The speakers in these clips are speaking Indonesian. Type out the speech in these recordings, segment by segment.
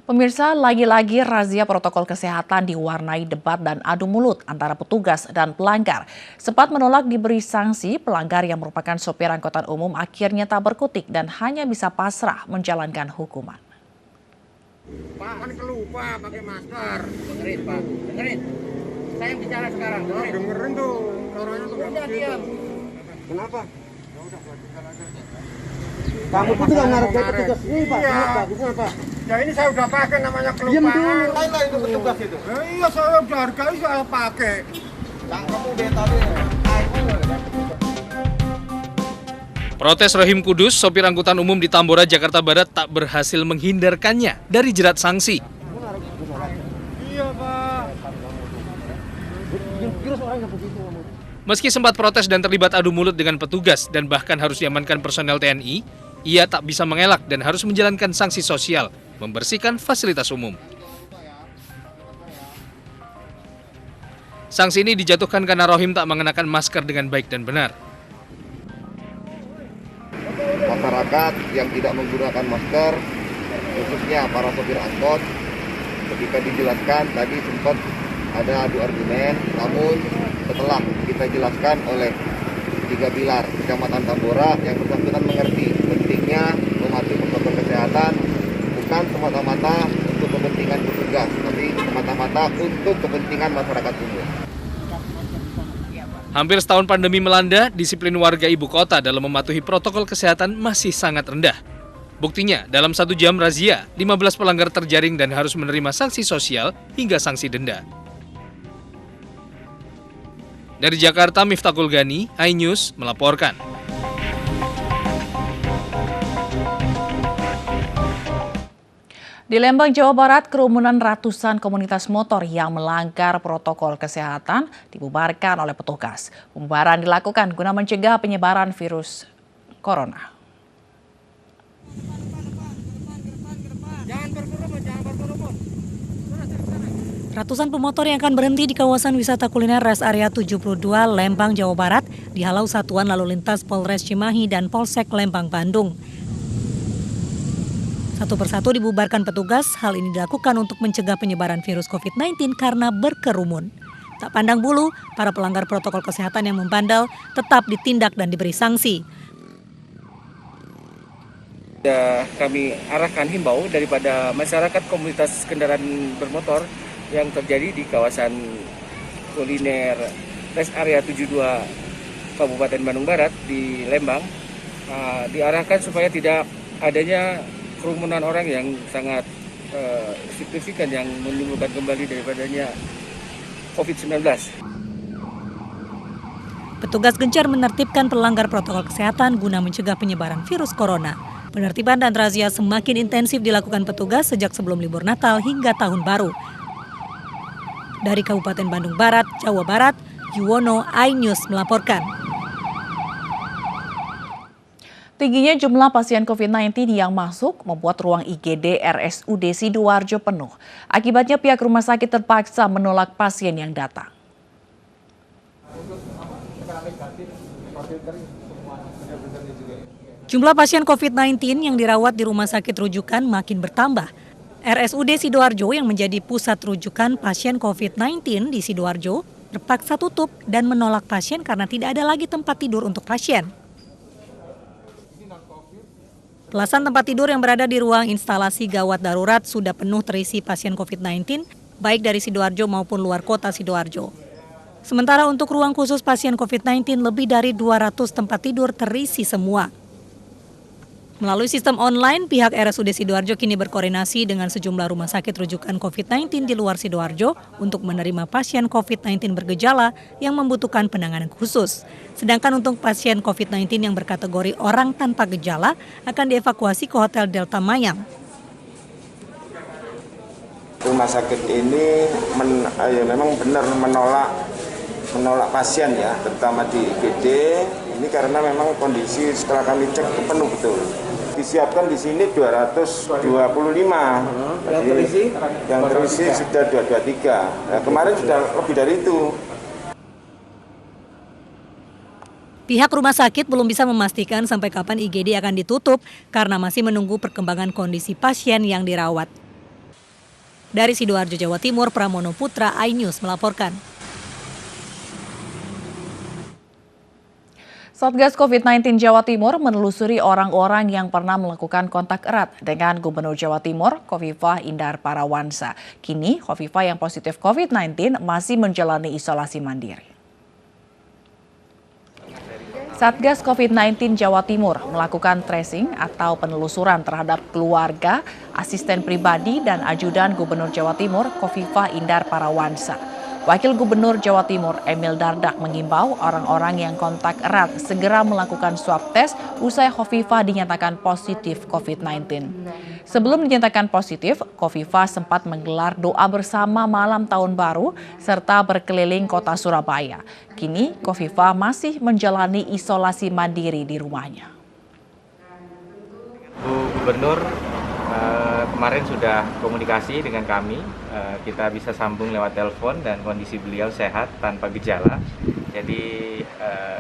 Pemirsa, lagi-lagi razia protokol kesehatan diwarnai debat dan adu mulut antara petugas dan pelanggar. Sempat menolak diberi sanksi, pelanggar yang merupakan sopir angkutan umum akhirnya tak berkutik dan hanya bisa pasrah menjalankan hukuman. Pak, kan kelupa pakai masker. Dengerin, Pak. Dengerin. Saya yang bicara sekarang. Dengerin tuh. Suaranya tuh udah diam. Kenapa? Kamu tuh nggak menghargai petugas ini, Pak. Iya. Bagusnya, Pak. Ya ini saya udah pakai namanya kelupaan. Diam dulu. Lain itu petugas itu. Iya, saya udah hargai, saya pakai. Kamu udah tadi. Protes Rohim Kudus, sopir angkutan umum di Tambora, Jakarta Barat tak berhasil menghindarkannya dari jerat sanksi. Iya, Pak. Meski sempat protes dan terlibat adu mulut dengan petugas dan bahkan harus diamankan personel TNI, ia tak bisa mengelak dan harus menjalankan sanksi sosial, membersihkan fasilitas umum. Sanksi ini dijatuhkan karena Rohim tak mengenakan masker dengan baik dan benar. Masyarakat yang tidak menggunakan masker, khususnya para sopir angkot, ketika dijelaskan tadi sempat ada adu argumen, namun setelah kita jelaskan oleh 3 pilar Kecamatan Tambora, yang bersangkutan mengerti pentingnya mematuhi protokol kesehatan bukan semata-mata untuk kepentingan petugas, tapi semata-mata untuk kepentingan masyarakat umum. Hampir setahun pandemi melanda, disiplin warga ibu kota dalam mematuhi protokol kesehatan masih sangat rendah. Buktinya, dalam 1 jam razia, 15 pelanggar terjaring dan harus menerima sanksi sosial hingga sanksi denda. Dari Jakarta, Miftahul Gani, iNews melaporkan. Di Lembang, Jawa Barat, kerumunan ratusan komunitas motor yang melanggar protokol kesehatan dibubarkan oleh petugas. Pembubaran dilakukan guna mencegah penyebaran virus corona. Ratusan pemotor yang akan berhenti di kawasan wisata kuliner Rest Area 72 Lembang, Jawa Barat dihalau Satuan Lalu Lintas Polres Cimahi dan Polsek Lembang, Bandung. Satu persatu dibubarkan petugas, hal ini dilakukan untuk mencegah penyebaran virus COVID-19 karena berkerumun. Tak pandang bulu, para pelanggar protokol kesehatan yang membandel tetap ditindak dan diberi sanksi. Kami arahkan himbau daripada masyarakat komunitas kendaraan bermotor yang terjadi di kawasan kuliner Rest Area 72 Kabupaten Bandung Barat di Lembang, diarahkan supaya tidak adanya kerumunan orang yang sangat signifikan yang menimbulkan kembali daripadanya COVID-19. Petugas gencar menertibkan pelanggar protokol kesehatan guna mencegah penyebaran virus corona. Penertiban dan razia semakin intensif dilakukan petugas sejak sebelum libur Natal hingga Tahun Baru. Dari Kabupaten Bandung Barat, Jawa Barat, Yuwono, iNews melaporkan. Tingginya jumlah pasien COVID-19 yang masuk membuat ruang IGD RSUD Sidoarjo penuh. Akibatnya pihak rumah sakit terpaksa menolak pasien yang datang. Jumlah pasien COVID-19 yang dirawat di rumah sakit rujukan makin bertambah. RSUD Sidoarjo yang menjadi pusat rujukan pasien COVID-19 di Sidoarjo terpaksa tutup dan menolak pasien karena tidak ada lagi tempat tidur untuk pasien. Belasan tempat tidur yang berada di ruang instalasi gawat darurat sudah penuh terisi pasien COVID-19, baik dari Sidoarjo maupun luar kota Sidoarjo. Sementara untuk ruang khusus pasien COVID-19, lebih dari 200 tempat tidur terisi semua. Melalui sistem online, pihak RSUD Sidoarjo kini berkoordinasi dengan sejumlah rumah sakit rujukan COVID-19 di luar Sidoarjo untuk menerima pasien COVID-19 bergejala yang membutuhkan penanganan khusus. Sedangkan untuk pasien COVID-19 yang berkategori orang tanpa gejala akan dievakuasi ke Hotel Delta Mayang. Rumah sakit ini memang benar menolak pasien ya, terutama di IGD. Ini karena memang kondisi setelah kami cek itu penuh betul. Disiapkan di sini 225. Yang terisi sudah 223. Nah, kemarin sudah lebih dari itu. Pihak rumah sakit belum bisa memastikan sampai kapan IGD akan ditutup karena masih menunggu perkembangan kondisi pasien yang dirawat. Dari Sidoarjo, Jawa Timur, Pramono Putra, iNews melaporkan. Satgas COVID-19 Jawa Timur menelusuri orang-orang yang pernah melakukan kontak erat dengan Gubernur Jawa Timur, Khofifah Indar Parawansa. Kini, Khofifah yang positif COVID-19 masih menjalani isolasi mandiri. Satgas COVID-19 Jawa Timur melakukan tracing atau penelusuran terhadap keluarga, asisten pribadi, dan ajudan Gubernur Jawa Timur, Khofifah Indar Parawansa. Wakil Gubernur Jawa Timur Emil Dardak mengimbau orang-orang yang kontak erat segera melakukan swab test usai Khofifah dinyatakan positif COVID-19. Sebelum dinyatakan positif, Khofifah sempat menggelar doa bersama malam tahun baru serta berkeliling kota Surabaya. Kini Khofifah masih menjalani isolasi mandiri di rumahnya. Bu Gubernur kemarin sudah komunikasi dengan kami, kita bisa sambung lewat telepon dan kondisi beliau sehat tanpa gejala. Jadi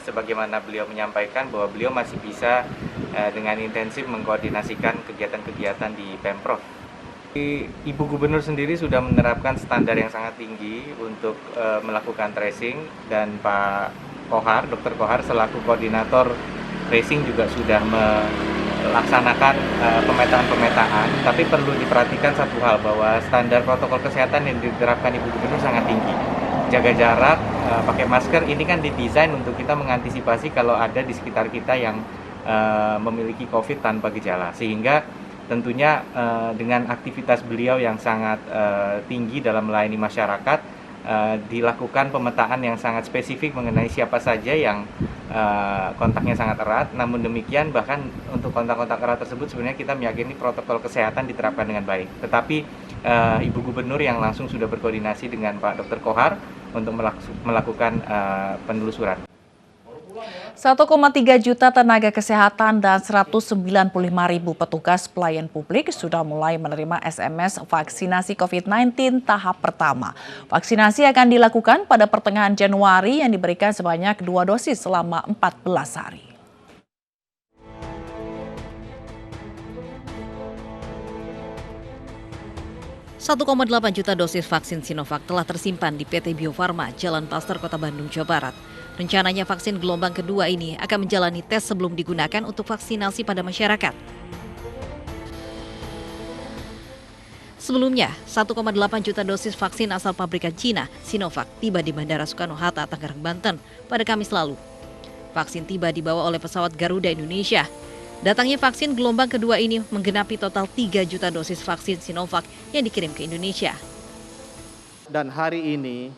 sebagaimana beliau menyampaikan bahwa beliau masih bisa dengan intensif mengkoordinasikan kegiatan-kegiatan di Pemprov. Ibu Gubernur sendiri sudah menerapkan standar yang sangat tinggi untuk melakukan tracing, dan Pak Kohar, Dr. Kohar selaku koordinator tracing juga sudah melaksanakan pemetaan-pemetaan, tapi perlu diperhatikan satu hal, bahwa standar protokol kesehatan yang diterapkan Ibu Gubernur sangat tinggi. Jaga jarak, pakai masker, ini kan didesain untuk kita mengantisipasi kalau ada di sekitar kita yang memiliki COVID tanpa gejala. Sehingga tentunya dengan aktivitas beliau yang sangat tinggi dalam melayani masyarakat, dilakukan pemetaan yang sangat spesifik mengenai siapa saja yang kontaknya sangat erat. Namun demikian, bahkan untuk kontak-kontak erat tersebut sebenarnya kita meyakini protokol kesehatan diterapkan dengan baik. Tetapi Ibu Gubernur yang langsung sudah berkoordinasi dengan Pak Dr. Kohar untuk melakukan penelusuran. 1,3 juta tenaga kesehatan dan 195.000 petugas pelayan publik sudah mulai menerima SMS vaksinasi COVID-19 tahap pertama. Vaksinasi akan dilakukan pada pertengahan Januari yang diberikan sebanyak 2 dosis selama 14 hari. $1,8 juta dosis vaksin Sinovac telah tersimpan di PT Bio Farma, Jalan Pasteur, Kota Bandung, Jawa Barat. Rencananya vaksin gelombang kedua ini akan menjalani tes sebelum digunakan untuk vaksinasi pada masyarakat. Sebelumnya, 1,8 juta dosis vaksin asal pabrikan Cina, Sinovac, tiba di Bandara Soekarno-Hatta, Tangerang, Banten pada Kamis lalu. Vaksin tiba dibawa oleh pesawat Garuda Indonesia. Datangnya vaksin gelombang kedua ini menggenapi total 3 juta dosis vaksin Sinovac yang dikirim ke Indonesia. Dan hari ini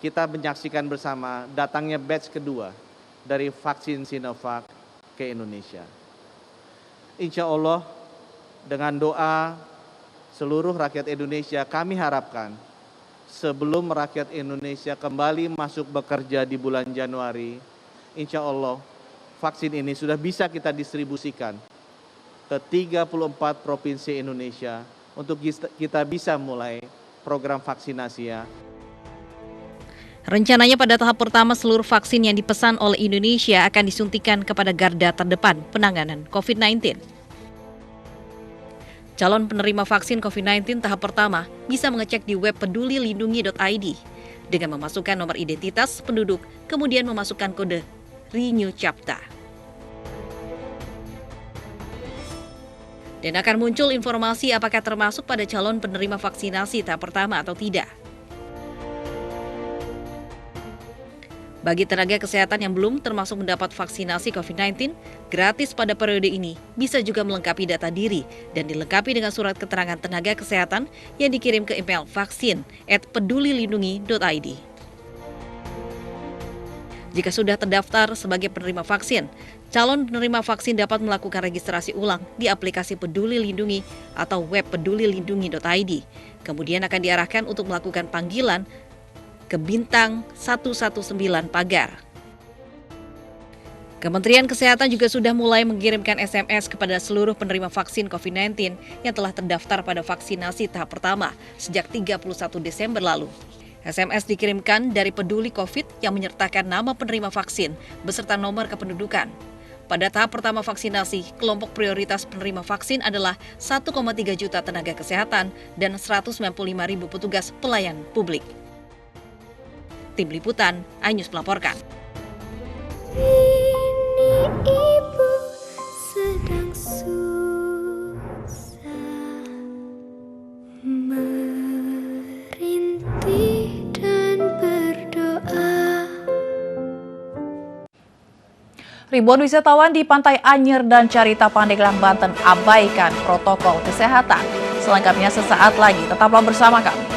kita menyaksikan bersama datangnya batch kedua dari vaksin Sinovac ke Indonesia. Insya Allah dengan doa seluruh rakyat Indonesia, kami harapkan sebelum rakyat Indonesia kembali masuk bekerja di bulan Januari, insya Allah vaksin ini sudah bisa kita distribusikan ke 34 provinsi Indonesia untuk kita bisa mulai program vaksinasi ya. Rencananya pada tahap pertama seluruh vaksin yang dipesan oleh Indonesia akan disuntikan kepada garda terdepan penanganan COVID-19. Calon penerima vaksin COVID-19 tahap pertama bisa mengecek di web pedulilindungi.id dengan memasukkan nomor identitas penduduk, kemudian memasukkan kode Renew Capta. Dan akan muncul informasi apakah termasuk pada calon penerima vaksinasi tahap pertama atau tidak. Bagi tenaga kesehatan yang belum termasuk mendapat vaksinasi COVID-19, gratis pada periode ini bisa juga melengkapi data diri dan dilengkapi dengan surat keterangan tenaga kesehatan yang dikirim ke email vaksin@pedulilindungi.id. Jika sudah terdaftar sebagai penerima vaksin, calon penerima vaksin dapat melakukan registrasi ulang di aplikasi Peduli Lindungi atau web pedulilindungi.id. Kemudian akan diarahkan untuk melakukan panggilan ke bintang 119 pagar. Kementerian Kesehatan juga sudah mulai mengirimkan SMS kepada seluruh penerima vaksin COVID-19 yang telah terdaftar pada vaksinasi tahap pertama sejak 31 Desember lalu. SMS dikirimkan dari Peduli COVID yang menyertakan nama penerima vaksin beserta nomor kependudukan. Pada tahap pertama vaksinasi, kelompok prioritas penerima vaksin adalah 1,3 juta tenaga kesehatan dan 195.000 petugas pelayan publik. Tim Liputan, iNews melaporkan. Ini ibu sedang susah merintih dan berdoa. Ribuan wisatawan di Pantai Anyer dan Carita Pandeglang, Banten abaikan protokol kesehatan. Selengkapnya sesaat lagi, tetaplah bersama kami.